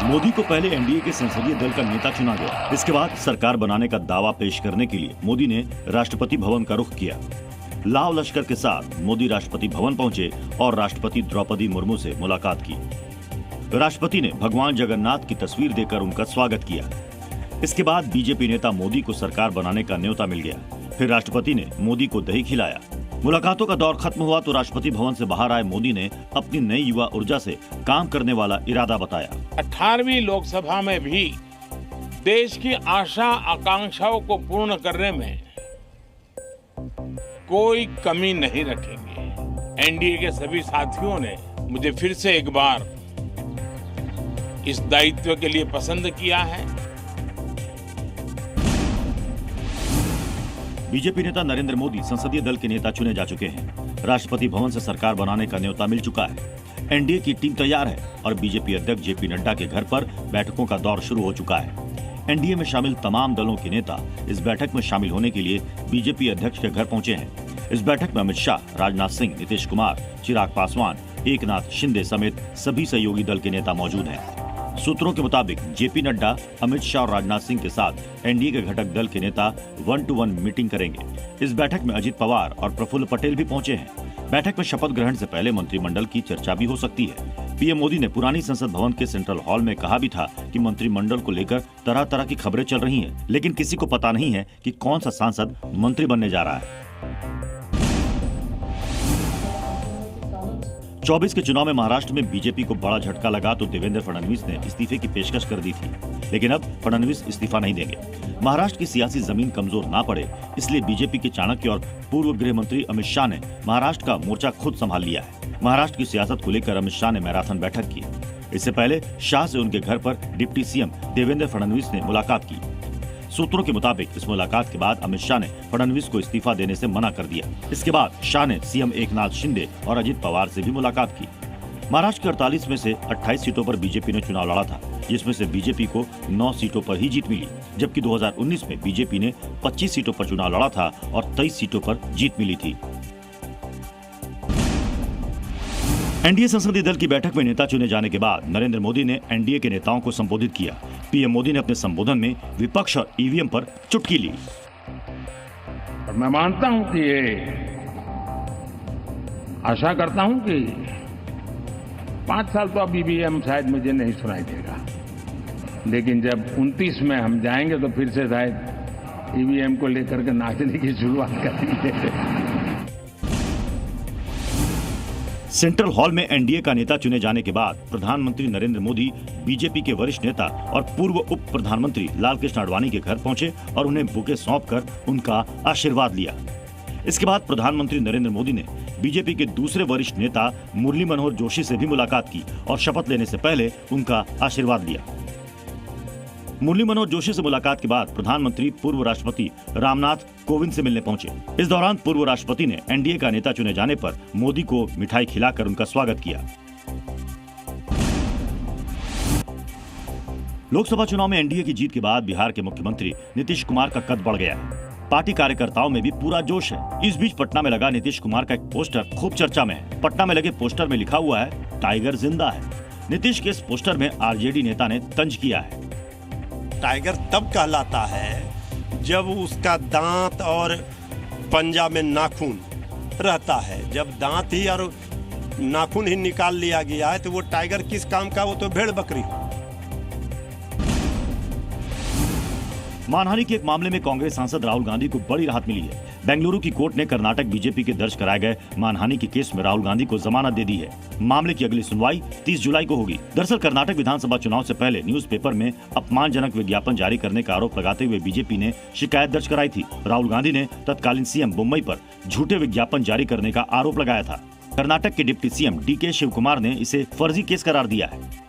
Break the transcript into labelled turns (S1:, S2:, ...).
S1: मोदी को पहले एनडीए के संसदीय दल का नेता चुना गया। इसके बाद सरकार बनाने का दावा पेश करने के लिए मोदी ने राष्ट्रपति भवन का रुख किया। लाव लश्कर के साथ मोदी राष्ट्रपति भवन पहुंचे और राष्ट्रपति द्रौपदी मुर्मू से मुलाकात की। राष्ट्रपति ने भगवान जगन्नाथ की तस्वीर देकर उनका स्वागत किया। इसके बाद बीजेपी नेता मोदी को सरकार बनाने का न्योता मिल गया। फिर राष्ट्रपति ने मोदी को दही खिलाया। मुलाकातों का दौर खत्म हुआ तो राष्ट्रपति भवन से बाहर आए मोदी ने अपनी नई युवा ऊर्जा से काम करने वाला इरादा बताया।
S2: 18वीं लोकसभा में भी देश की आशा आकांक्षाओं को पूर्ण करने में कोई कमी नहीं रखेंगे। एनडीए के सभी साथियों ने मुझे फिर से एक बार इस दायित्व के लिए पसंद किया है।
S1: बीजेपी नेता नरेंद्र मोदी संसदीय दल के नेता चुने जा चुके हैं। राष्ट्रपति भवन से सरकार बनाने का न्योता मिल चुका है। एनडीए की टीम तैयार है और बीजेपी अध्यक्ष जेपी नड्डा के घर पर बैठकों का दौर शुरू हो चुका है। एनडीए में शामिल तमाम दलों के नेता इस बैठक में शामिल होने के लिए बीजेपी अध्यक्ष के घर पहुंचे हैं। इस बैठक में अमित शाह, राजनाथ सिंह, नीतीश कुमार, चिराग पासवान, एकनाथ शिंदे समेत सभी सहयोगी दल के नेता मौजूद हैं। सूत्रों के मुताबिक जेपी नड्डा, अमित शाह और राजनाथ सिंह के साथ एनडीए के घटक दल के नेता 1-to-1 मीटिंग करेंगे। इस बैठक में अजित पवार और प्रफुल्ल पटेल भी पहुंचे हैं। बैठक में शपथ ग्रहण से पहले मंत्रिमंडल की चर्चा भी हो सकती है। पीएम मोदी ने पुरानी संसद भवन के सेंट्रल हॉल में कहा भी था कि मंत्रिमंडल को लेकर तरह तरह की खबरें चल रही हैं, लेकिन किसी को पता नहीं है कि कौन सा सांसद मंत्री बनने जा रहा है। 24 के चुनाव में महाराष्ट्र में बीजेपी को बड़ा झटका लगा तो देवेंद्र फडणवीस ने इस्तीफे की पेशकश कर दी थी, लेकिन अब फडणवीस इस्तीफा नहीं देंगे। महाराष्ट्र की सियासी जमीन कमजोर ना पड़े, इसलिए बीजेपी के चाणक्य और पूर्व गृह मंत्री अमित शाह ने महाराष्ट्र का मोर्चा खुद संभाल लिया है। महाराष्ट्र की सियासत को लेकर अमित शाह ने मैराथन बैठक की। इससे पहले शाह से उनके घर पर डिप्टी सीएम देवेंद्र फडणवीस ने मुलाकात की। सूत्रों के मुताबिक इस मुलाकात के बाद अमित शाह ने फडणवीस को इस्तीफा देने से मना कर दिया। इसके बाद शाह ने सीएम एकनाथ शिंदे और अजित पवार से भी मुलाकात की। महाराष्ट्र की 48 में से 28 सीटों पर बीजेपी ने चुनाव लड़ा था, जिसमें से बीजेपी को 9 सीटों पर ही जीत मिली, जबकि 2019 में बीजेपी ने 25 सीटों पर चुनाव लड़ा था और 23 सीटों पर जीत मिली थी। एनडीए संसदीय दल की बैठक में नेता चुने जाने के बाद नरेंद्र मोदी ने एनडीए के नेताओं को संबोधित किया। पीएम मोदी ने अपने संबोधन में विपक्ष और ईवीएम पर चुटकी ली।
S2: मैं मानता हूं कि आशा करता हूं कि 5 साल तो अब ईवीएम शायद मुझे नहीं सुनाई देगा, लेकिन जब 29 में हम जाएंगे तो फिर से शायद ईवीएम को लेकर के नाचने की शुरुआत करेंगे।
S1: सेंट्रल हॉल में एनडीए का नेता चुने जाने के बाद प्रधानमंत्री नरेंद्र मोदी बीजेपी के वरिष्ठ नेता और पूर्व उप प्रधानमंत्री लालकृष्ण आडवाणी के घर पहुंचे और उन्हें बुके सौंपकर उनका आशीर्वाद लिया। इसके बाद प्रधानमंत्री नरेंद्र मोदी ने बीजेपी के दूसरे वरिष्ठ नेता मुरली मनोहर जोशी से भी मुलाकात की और शपथ लेने से पहले उनका आशीर्वाद लिया। मुरली मनोहर जोशी से मुलाकात के बाद प्रधानमंत्री पूर्व राष्ट्रपति रामनाथ कोविंद से मिलने पहुंचे। इस दौरान पूर्व राष्ट्रपति ने एनडीए का नेता चुने जाने पर मोदी को मिठाई खिलाकर उनका स्वागत किया। लोकसभा चुनाव में एनडीए की जीत के बाद बिहार के मुख्यमंत्री नीतीश कुमार का कद बढ़ गया है। पार्टी कार्यकर्ताओं में भी पूरा जोश है। इस बीच पटना में लगा नीतीश कुमार का एक पोस्टर खूब चर्चा में है। पटना में लगे पोस्टर में लिखा हुआ है, टाइगर जिंदा है। नीतीश के इस पोस्टर में आरजेडी नेता ने तंज किया है।
S3: टाइगर तब कहलाता है जब उसका दांत और पंजा में नाखून रहता है। जब दांत ही और नाखून ही निकाल लिया गया है तो वो टाइगर किस काम का, वो तो भेड़ बकरी।
S1: मानहानि के एक मामले में कांग्रेस सांसद राहुल गांधी को बड़ी राहत मिली है। बेंगलुरु की कोर्ट ने कर्नाटक बीजेपी के दर्ज कराए गए मानहानि के केस में राहुल गांधी को जमानत दे दी है। मामले की अगली सुनवाई 30 जुलाई को होगी। दरअसल कर्नाटक विधानसभा चुनाव से पहले न्यूज़पेपर में अपमानजनक विज्ञापन जारी करने का आरोप लगाते हुए बीजेपी ने शिकायत दर्ज कराई थी। राहुल गांधी ने तत्कालीन सीएम मुंबई पर झूठे विज्ञापन जारी करने का आरोप लगाया था। कर्नाटक के डिप्टी सीएम डीके शिवकुमार ने इसे फर्जी केस करार दिया है।